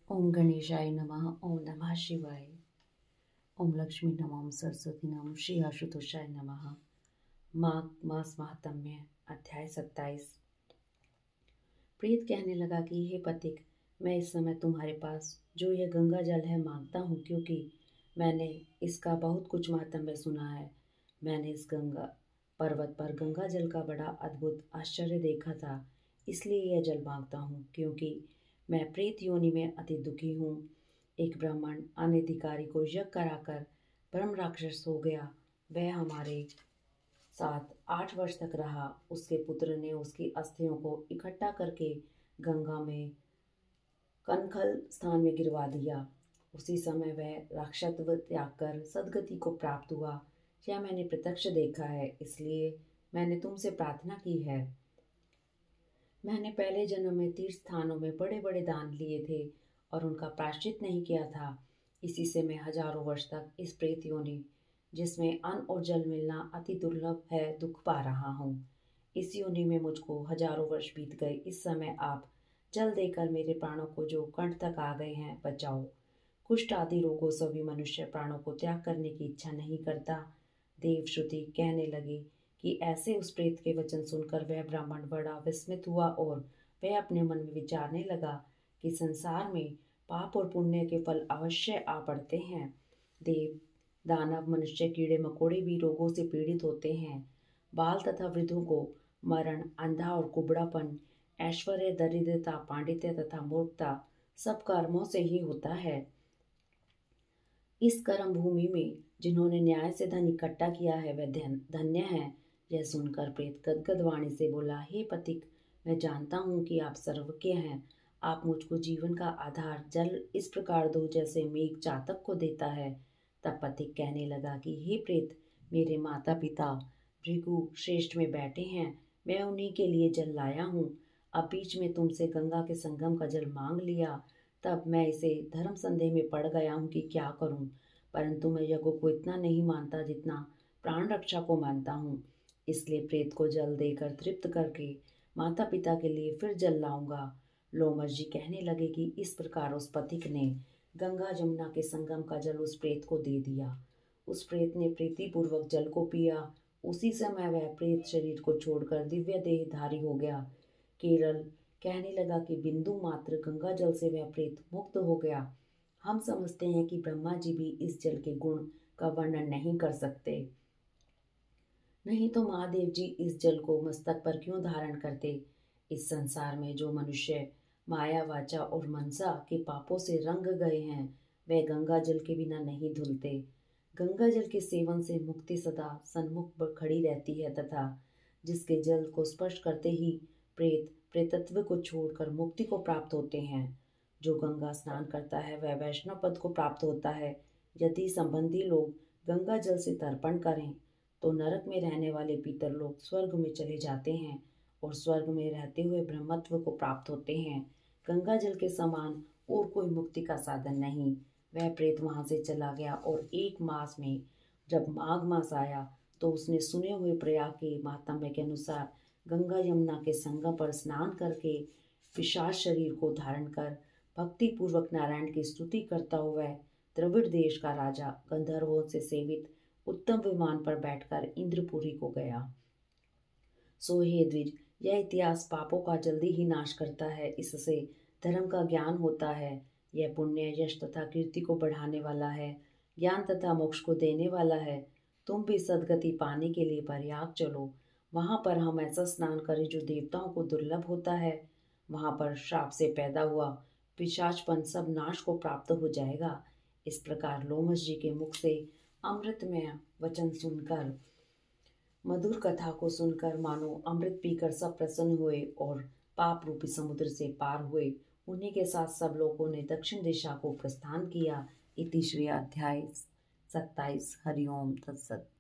ओम गणेशाय नमः। ओम नमः शिवाय। ओम लक्ष्मी नमः। ओम सरस्वती नमः। श्री आशुतोषाय नमः। माघ मास महात्म्य अध्याय 27। प्रेत कहने लगा कि हे पथिक, मैं इस समय तुम्हारे पास जो यह गंगा जल है मांगता हूँ, क्योंकि मैंने इसका बहुत कुछ महात्म्य सुना है। मैंने इस गंगा पर्वत पर गंगा जल का बड़ा अद्भुत आश्चर्य देखा था, इसलिए यह जल मांगता हूँ। क्योंकि मैं प्रेत योनि में अति दुखी हूँ। एक ब्राह्मण अनधिकारी को यज्ञ कराकर ब्रह्म राक्षस हो गया। वह हमारे साथ 8 वर्ष तक रहा। उसके पुत्र ने उसकी अस्थियों को इकट्ठा करके गंगा में कनखल स्थान में गिरवा दिया। उसी समय वह राक्षसत्व त्याग कर सदगति को प्राप्त हुआ। यह मैंने प्रत्यक्ष देखा है, इसलिए मैंने तुमसे प्रार्थना की है। मैंने पहले जन्म में तीर्थ स्थानों में बड़े बड़े दान लिए थे और उनका प्रायश्चित नहीं किया था। इसी से मैं हजारों वर्ष तक इस प्रेत योनि, जिसमें अन्न और जल मिलना अति दुर्लभ है, दुख पा रहा हूँ। इस योनि में मुझको हजारों वर्ष बीत गए। इस समय आप जल देकर मेरे प्राणों को, जो कंठ तक आ गए हैं, बचाओ। कुष्ठ आदि रोगों सभी मनुष्य प्राणों को त्याग करने की इच्छा नहीं करता। देव श्रुति कहने लगे कि ऐसे उस प्रेत के वचन सुनकर वह ब्राह्मण बड़ा विस्मित हुआ और वह अपने मन में विचारने लगा कि संसार में पाप और पुण्य के फल अवश्य आ पड़ते हैं। देव, दानव, मनुष्य, कीड़े मकोड़े भी रोगों से पीड़ित होते हैं। बाल तथा वृद्धों को मरण, अंधा और कुबड़ापन, ऐश्वर्य, दरिद्रता, पांडित्य तथा मूर्खता सब कर्मों से ही होता है। इस कर्म भूमि में जिन्होंने न्याय से धन इकट्ठा किया है वे धन्य हैं। यह सुनकर प्रेत गदगद वाणी से बोला, हे पथिक, मैं जानता हूँ कि आप सर्वज्ञ हैं। आप मुझको जीवन का आधार जल इस प्रकार दो जैसे मेघ चातक को देता है। तब पथिक कहने लगा कि हे प्रेत, मेरे माता पिता भृगु श्रेष्ठ में बैठे हैं, मैं उन्हीं के लिए जल लाया हूँ। अब बीच में तुमसे गंगा के संगम का जल मांग लिया, तब मैं इसे धर्म संदेह में पड़ गया हूँ कि क्या करूँ। परंतु मैं यज्ञ को इतना नहीं मानता जितना प्राण रक्षा को मानता हूँ। इसलिए प्रेत को जल देकर तृप्त करके माता पिता के लिए फिर जल लाऊंगा। लोमश जी कहने लगे कि इस प्रकार उस पथिक ने गंगा जमुना के संगम का जल उस प्रेत को दे दिया। उस प्रेत ने प्रीतिपूर्वक जल को पिया। उसी समय वह प्रेत शरीर को छोड़कर दिव्य देहधारी हो गया। केरल कहने लगा कि बिंदु मात्र गंगा जल से वह प्रेत मुक्त हो गया। हम समझते हैं कि ब्रह्मा जी भी इस जल के गुण का वर्णन नहीं कर सकते, नहीं तो महादेव जी इस जल को मस्तक पर क्यों धारण करते। इस संसार में जो मनुष्य माया, वाचा और मनसा के पापों से रंग गए हैं, वे गंगा जल के बिना नहीं धुलते। गंगा जल के सेवन से मुक्ति सदा सन्मुख खड़ी रहती है तथा जिसके जल को स्पर्श करते ही प्रेत प्रेतत्व को छोड़कर मुक्ति को प्राप्त होते हैं। जो गंगा स्नान करता है वह वैष्णव पद को प्राप्त होता है। यदि संबंधी लोग गंगा जल से तर्पण करें तो नरक में रहने वाले पितर लोग स्वर्ग में चले जाते हैं और स्वर्ग में रहते हुए ब्रह्मत्व को प्राप्त होते हैं। गंगा जल के समान और कोई मुक्ति का साधन नहीं। वह प्रेत वहां से चला गया और 1 मास में जब माघ मास आया तो उसने सुने हुए प्रयाग के महात्म्य के अनुसार गंगा यमुना के संगम पर स्नान करके पिशाच शरीर को धारण कर भक्ति पूर्वक नारायण की स्तुति करता हुआ द्रविड़ देश का राजा गंधर्वों से सेवित उत्तम विमान पर बैठकर इंद्रपुरी को गया। सो हे द्विज, यह इतिहास पापों का जल्दी ही नाश करता है। इससे धर्म का ज्ञान होता है। यह पुण्य, यश तथा कीर्ति को बढ़ाने वाला है, ज्ञान तथा मोक्ष को देने वाला है। तुम भी सदगति पाने के लिए प्रयाग चलो। वहां पर हम ऐसा स्नान करें जो देवताओं को दुर्लभ होता है। वहां पर श्राप से पैदा हुआ पिशाचपन सब नाश को प्राप्त हो जाएगा। इस प्रकार लोमश जी के मुख से अमृतमय वचन सुनकर, मधुर कथा को सुनकर मानो अमृत पीकर सब प्रसन्न हुए और पाप रूपी समुद्र से पार हुए। उन्हीं के साथ सब लोगों ने दक्षिण दिशा को प्रस्थान किया। इति श्री अध्याय 27। हरिओम तत्सत।